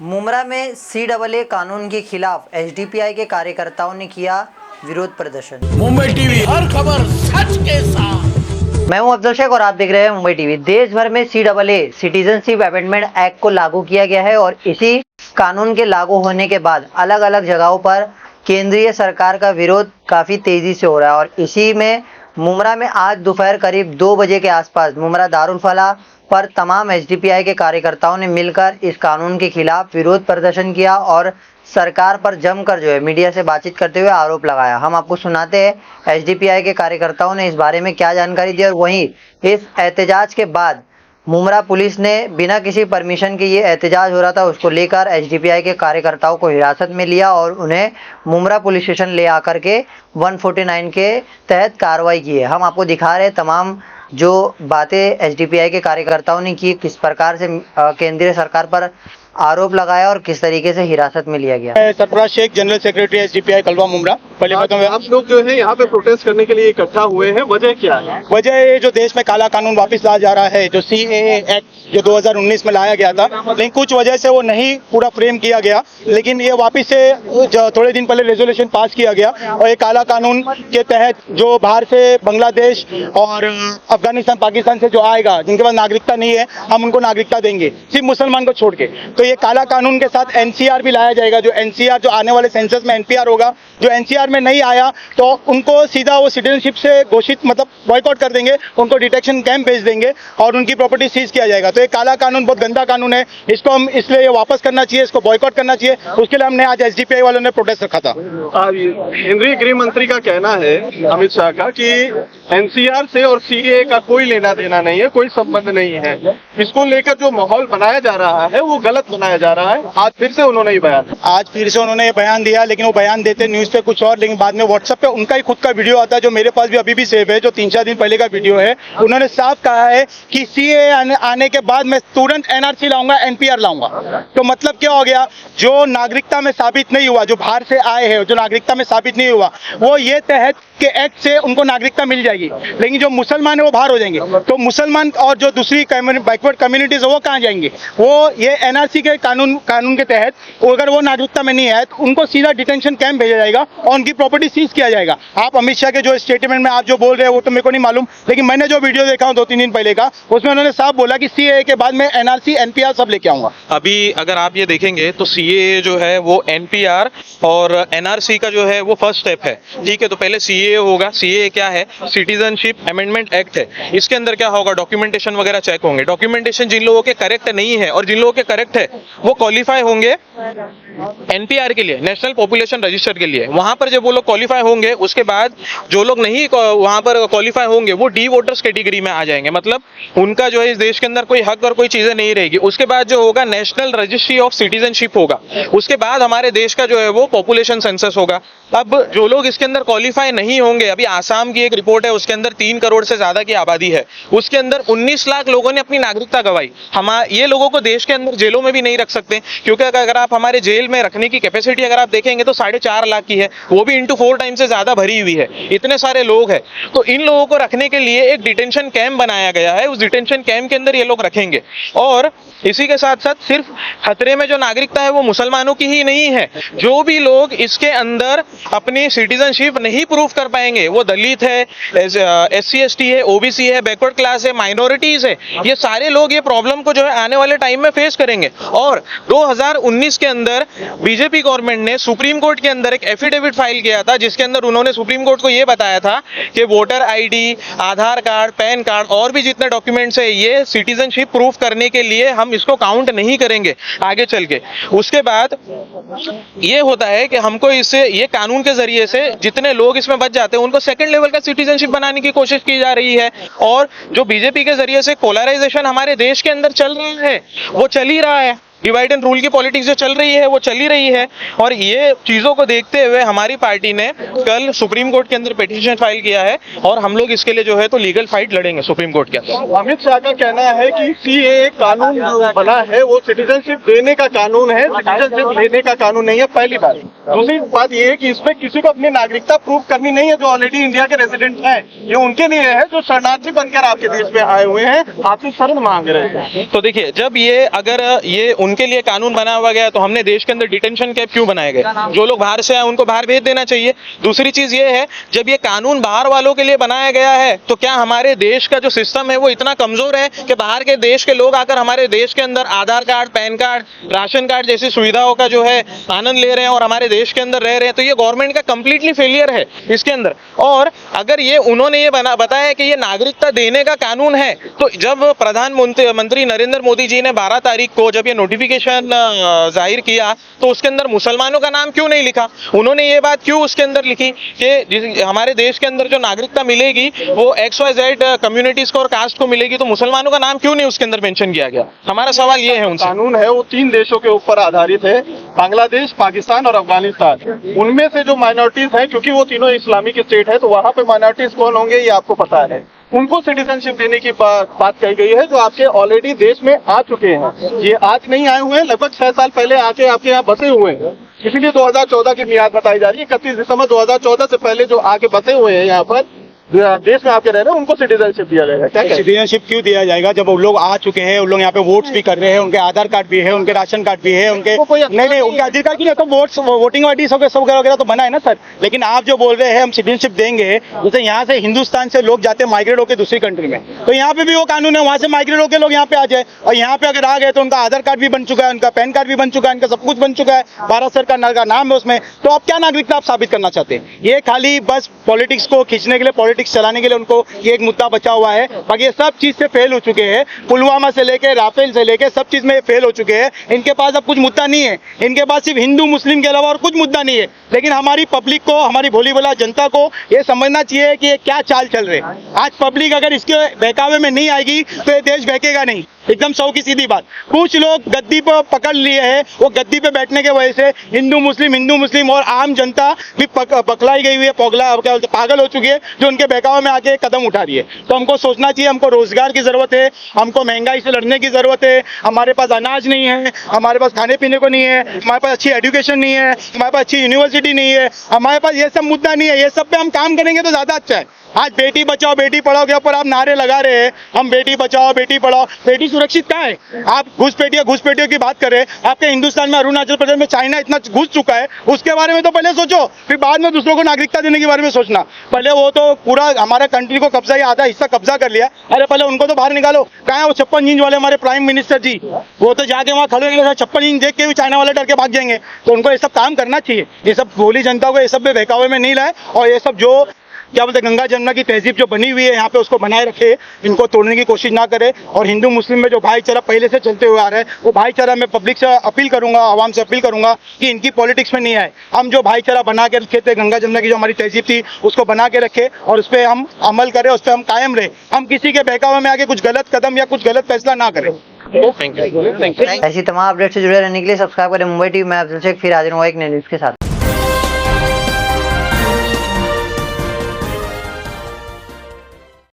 मुमरा में CAA कानून के खिलाफ SDPI के कार्यकर्ताओं ने किया विरोध प्रदर्शन। मुंबई टीवी, हर खबर सच के साथ। मैं हूं अफजल शेख और आप देख रहे हैं मुंबई टीवी। देश भर में CAA सिटीजनशिप अमेंडमेंट एक्ट को लागू किया गया है और इसी कानून के लागू होने के बाद अलग अलग जगहों पर केंद्रीय सरकार का विरोध काफी तेजी से हो रहा है। और इसी में मुमरा में आज दोपहर करीब 2 बजे के आसपास मुमरा दारुल फलाह पर तमाम SDPI के कार्यकर्ताओं ने मिलकर इस कानून के खिलाफ विरोध प्रदर्शन किया और सरकार पर जमकर जो है मीडिया से बातचीत करते हुए आरोप लगाया। हम आपको सुनाते हैं SDPI के कार्यकर्ताओं ने इस बारे में क्या जानकारी दी। और वहीं इस एहतजाज के बाद मुमरा पुलिस ने बिना किसी परमिशन के ये एहतजाज हो रहा था उसको लेकर SDPI के कार्यकर्ताओं को हिरासत में लिया और उन्हें मुमरा पुलिस स्टेशन ले आकर के 149 के तहत कार्रवाई की है। हम आपको दिखा रहे हैं तमाम जो बातें SDPI के कार्यकर्ताओं ने की, किस प्रकार से केंद्रीय सरकार पर आरोप लगाया और किस तरीके से हिरासत में लिया गया। Sarfaraz Shaikh, general secretary SDPI Kalwa Mumbra. पहले आप लोग जो है यहाँ पे प्रोटेस्ट करने के लिए इकट्ठा हुए हैं, वजह क्या है? वजह ये जो देश में काला कानून वापस लाया जा रहा है, जो CAA एक्ट जो 2019 में लाया गया था, लेकिन कुछ वजह से वो नहीं पूरा फ्रेम किया गया, लेकिन ये वापस से थोड़े दिन पहले रेजोल्यूशन पास किया गया और ये काला कानून के तहत जो बाहर से बांग्लादेश और अफगानिस्तान पाकिस्तान से जो आएगा, जिनके पास नागरिकता नहीं है, हम उनको नागरिकता देंगे, सिर्फ मुसलमान को छोड़ के। तो ये काला कानून के साथ NCR भी लाया जाएगा। जो NCR जो आने वाले सेंसस में NPR होगा, जो NCR में नहीं आया तो उनको सीधा वो सिटीजनशिप से घोषित मतलब बॉयकॉट कर देंगे, उनको डिटेक्शन कैंप भेज देंगे और उनकी प्रॉपर्टी सीज किया जाएगा। तो ये काला कानून बहुत गंदा कानून है, इसको हम इसलिए वापस करना चाहिए, इसको बॉयकॉट करना चाहिए। उसके लिए हमने आज SDPI वालों ने प्रोटेस्ट रखा था। केंद्रीय गृह मंत्री का कहना है, अमित शाह का, कि NCR से और CAA का कोई लेना देना नहीं है, कोई संबंध नहीं है। इसको लेकर जो माहौल बनाया जा रहा है वो गलत बनाया जा रहा है। आज फिर से उन्होंने ये बयान दिया, लेकिन वो बयान देते न्यूज पे कुछ और, लेकिन बाद में व्हाट्सएप पे उनका ही खुद का वीडियो आता है, जो मेरे पास भी अभी भी सेव है, जो 3-4 दिन पहले का वीडियो है। उन्होंने साफ कहा है कि CAA आने के बाद मैं तुरंत NRC लाऊंगा, NPR लाऊंगा। तो मतलब क्या हो गया, जो नागरिकता में साबित नहीं हुआ, जो बाहर से आए हैं, जो नागरिकता में साबित नहीं हुआ, वो ये तहत के एक्ट से उनको नागरिकता मिल जाएगी, लेकिन जो मुसलमान है वो बाहर हो जाएंगे। तो मुसलमान और जो दूसरी बैकवर्ड कम्युनिटीज है वो कहाँ जाएंगे? वो ये NRC के कानून के तहत अगर वो नागरिकता में नहीं है तो उनको सीधा डिटेंशन कैंप भेजा जाएगा और उनकी प्रॉपर्टी सीज किया जाएगा। आप अमित शाह के जो स्टेटमेंट में आप जो बोल रहे हैं वो तो मेरे को नहीं मालूम, लेकिन मैंने जो वीडियो देखा हूँ 2-3 दिन पहले का, उसमें उन्होंने साफ बोला कि CAA के बाद मैं NRC NPR सब लेके आऊंगा। अभी अगर आप ये देखेंगे तो CAA जो है वो NPR और NRC का जो है वो फर्स्ट स्टेप है, ठीक है। तो पहले CAA होगा। CAA क्या है? सिटीजनशिप अमेंडमेंट एक्ट है। इसके अंदर क्या होगा, डॉक्यूमेंटेशन वगैरह चेक होंगे। डॉक्यूमेंटेशन जिन लोगों के करेक्ट नहीं है और जिन लोगों के करेक्ट है वो क्वालिफाई होंगे NPR के लिए, नेशनल पॉपुलेशन रजिस्टर के लिए। वहां पर जब वो लोग क्वालिफाई होंगे, उसके बाद जो लोग नहीं वहां पर क्वालिफाई होंगे वो डी वोटर्स कैटेगरी में आ जाएंगे, मतलब उनका जो है इस देश के अंदर कोई हक और कोई चीजें नहीं रहेगी। उसके बाद जो होगा नेशनल रजिस्ट्री ऑफ सिटीजनशिप होगा। उसके बाद हमारे देश का जो है वो पॉपुलेशन सेंसस होगा। अब जो लोग इसके अंदर क्वालिफाई नहीं होंगे, अभी आसाम की एक रिपोर्ट है, उसके अंदर 3 करोड़ से ज्यादा की आबादी है, उसके अंदर 19 लाख लोगों ने अपनी नागरिकता गंवाई। ये लोगों को देश के अंदर जेलों में भी नहीं रख सकते, क्योंकि अगर आप हमारे जेल में रखने की कैपेसिटी अगर आप देखेंगे तो 4.5 लाख की है, वो भी इंटू 4 टाइम से ज्यादा भरी हुई है। इतने सारे लोग हैं, तो इन लोगों को रखने के लिए एक डिटेंशन कैंप बनाया गया है। उस डिटेंशन कैंप के अंदर ये लोग रखेंगे। और इसी के साथ साथ सिर्फ खतरे में जो नागरिकता है वो मुसलमानों की ही नहीं है। जो भी लोग इसके अंदर अपनी सिटीजनशिप नहीं प्रूफ कर पाएंगे, वो दलित है, SC ST है, OBC है, बैकवर्ड क्लास है, माइनॉरिटीज है, ये सारे लोग ये प्रॉब्लम को जो है आने वाले टाइम में फेस करेंगे। और 2019 के अंदर बीजेपी गवर्नमेंट ने सुप्रीम कोर्ट के अंदर एक एफिडेविट फाइल किया था, जिसके अंदर उन्होंने सुप्रीम कोर्ट को यह बताया था कि वोटर ID, आधार कार्ड, पैन कार्ड और भी जितने डॉक्यूमेंट्स है, ये सिटीजनशिप प्रूफ करने के लिए हम इसको काउंट नहीं करेंगे आगे चल के। उसके बाद ये होता है कि हमको इससे, ये कानून के जरिए से जितने लोग इसमें बच जाते हैं उनको सेकंड लेवल का सिटीजनशिप बनाने की कोशिश की जा रही है। और जो बीजेपी के जरिए से पोलराइजेशन हमारे देश के अंदर चल रहा है, वो चल ही रहा है। डिवाइड एंड रूल की पॉलिटिक्स जो चल रही है वो चल ही रही है। और ये चीजों को देखते हुए हमारी पार्टी ने कल सुप्रीम कोर्ट के अंदर पिटीशन फाइल किया है और हम लोग इसके लिए जो है तो लीगल फाइट लड़ेंगे सुप्रीम कोर्ट के अंदर। अमित शाह का कहना है कि CAA कानून जो बना है वो सिटीजनशिप देने का कानून है, सिटीजनशिप लेने का कानून नहीं है, पहली बात। दूसरी बात ये है कि इसमें किसी को अपनी नागरिकता प्रूव करनी नहीं है। जो ऑलरेडी इंडिया के रेजिडेंट हैं, ये उनके लिए है जो शरणार्थी बनकर आपके देश में आए हुए हैं, आपसे शरण मांग रहे हैं। तो देखिए, जब ये अगर ये उनके लिए कानून बना हुआ गया, तो हमने देश के अंदर डिटेंशन कैंप क्यों बनाए गए? जो लोग बाहर से आए उनको बाहर भेज देना चाहिए। दूसरी चीज ये है, जब ये कानून बाहर वालों के लिए बनाया गया है तो क्या हमारे देश का जो सिस्टम है वो इतना कमजोर है कि बाहर के देश के लोग आकर हमारे देश के अंदर Aadhaar card, PAN card, ration card जैसी सुविधाओं का जो है आनंद ले रहे हैं और हमारे देश के अंदर रह रहे हैं? तो ये गवर्नमेंट का कंप्लीटली फेलियर है इसके अंदर। और अगर ये उन्होंने ये बताया कि ये नागरिकता देने का कानून है, तो जब प्रधानमंत्री नरेंद्र मोदी जी ने 12 तारीख को जब ये नोटिफिकेशन जाहिर किया तो उसके अंदर मुसलमानों का नाम क्यों नहीं लिखा? उन्होंने ये बात क्यों उसके अंदर लिखी कि हमारे देश के अंदर जो नागरिकता मिलेगी वो XYZ कम्युनिटीज को और कास्ट को मिलेगी, तो मुसलमानों का नाम क्यों नहीं उसके अंदर मेंशन किया गया? हमारा सवाल ये है उनसे। कानून है वो 3 देशों के ऊपर आधारित है, बांग्लादेश, पाकिस्तान और अफगानिस्तान। उनमें से जो माइनॉरिटीज हैं, क्योंकि वो तीनों इस्लामिक स्टेट है, तो वहां पे माइनॉरिटीज कौन होंगे ये आपको पता है। उनको सिटीजनशिप देने की बात कही गई है, जो आपके ऑलरेडी देश में आ चुके हैं। ये आज नहीं आए हुए हैं, लगभग 6 साल पहले आके आपके यहाँ बसे हुए हैं। इसीलिए 2014 की मियाद बताई जा रही है। 31 दिसंबर 2014 से पहले जो आके बसे हुए हैं यहाँ पर देश में आके रह रहे हैं, उनको सिटीजनशिप दिया जाएगा। क्या सिटीजनशिप क्यों दिया जाएगा? जब वो लोग आ चुके हैं, उन लोग यहाँ पे वोट्स भी कर रहे हैं, उनके आधार कार्ड भी है, उनके राशन कार्ड भी है, उनके नहीं उनके अधिकार की नहीं, तो वोटिंग आईडी सब वगैरह तो बना है ना सर। लेकिन आप जो बोल रहे हैं हम सिटीजनशिप देंगे, जैसे यहाँ से हिंदुस्तान से लोग जाते हैं माइग्रेट होकर दूसरी कंट्री में, तो यहाँ पे भी वो कानून है, वहाँ से माइग्रेट होकर लोग यहाँ पे आ जाए, और यहाँ पे अगर आ गए तो उनका आधार कार्ड भी बन चुका है, उनका पैन कार्ड भी बन चुका है, उनका सब कुछ बन चुका है, भारत सरकार का नाम है उसमें, तो आप क्या नागरिकता आप साबित करना चाहते हैं? ये खाली बस पॉलिटिक्स को खींचने के लिए, पॉलिटिक्स चलाने के लिए उनको ये एक मुद्दा बचा हुआ है। बाकी ये सब चीज से फेल हो चुके हैं, पुलवामा से लेके राफेल से लेके सब चीज में फेल हो चुके हैं। इनके पास अब कुछ मुद्दा नहीं है, इनके पास सिर्फ हिंदू मुस्लिम के अलावा और कुछ मुद्दा नहीं है। लेकिन हमारी पब्लिक को, हमारी भोली भाला जनता को ये समझना चाहिए कि ये क्या चाल चल रहे हैं। आज पब्लिक अगर इसके बहकावे में नहीं आएगी तो ये देश बहकेगा नहीं, एकदम सौ की सीधी बात। कुछ लोग गद्दी पर पकड़ लिए हैं, वो गद्दी पे बैठने की वजह से हिंदू मुस्लिम और आम जनता भी पकड़ाई गई हुई है, पागल हो चुकी है, जो उनके बहकावे में आके कदम उठा रही है। तो हमको सोचना चाहिए, हमको रोजगार की जरूरत है, हमको महंगाई से लड़ने की जरूरत है। हमारे पास अनाज नहीं है, हमारे पास खाने पीने को नहीं है, हमारे पास अच्छी एजुकेशन नहीं है, हमारे पास अच्छी यूनिवर्सिटी नहीं है, हमारे पास ये सब मुद्दा नहीं है। ये सब पे हम काम करेंगे तो ज्यादा अच्छा है। आज बेटी बचाओ बेटी पढ़ाओ के ऊपर आप नारे लगा रहे हैं, हम बेटी बचाओ बेटी पढ़ाओ, बेटी सुरक्षित कहाँ है? आप घुसपैठियों की बात कर रहे हैं। आपके हिंदुस्तान में, अरुणाचल प्रदेश में चाइना इतना घुस चुका है, उसके बारे में तो पहले सोचो, फिर बाद में दूसरों को नागरिकता देने के बारे में सोचना। पहले वो तो पूरा हमारा कंट्री को कब्जा, या आधा हिस्सा कब्जा कर लिया, अरे पहले उनको तो बाहर निकालो। कहाँ है वो 56 इंच वाले हमारे प्राइम मिनिस्टर जी? वो तो जाके वहाँ खड़े होंगे, 56 इंच देख के भी चाइना वाले डर के भाग जाएंगे। तो उनको ये सब काम करना चाहिए, ये सब भोली जनता को ये सब बहकावे में नहीं लाए, और ये सब जो क्या बोलते गंगा जमुना की तहजीब जो बनी हुई है यहाँ पे उसको बनाए रखे, इनको तोड़ने की कोशिश ना करे। और हिंदू मुस्लिम में जो भाईचारा पहले से चलते हुए आ रहा है, वो भाईचारा मैं पब्लिक से अपील करूंगा, आवाम से अपील करूंगा कि इनकी पॉलिटिक्स में नहीं आए। हम जो भाईचारा बना के रखे थे, गंगा जमुना की जो हमारी तहजीब थी उसको बना के रखे और उस पर हम अमल करें, उस पर हम कायम रहे। हम किसी के बहकावे में आके कुछ गलत कदम या कुछ गलत फैसला ना करें। ऐसी तमाम अपडेट से जुड़े रहने के लिए सब्सक्राइब करें मुंबई टीवी। मैं अब्दुल शेख, फिर हाजिर हूँ एक नई न्यूज के साथ।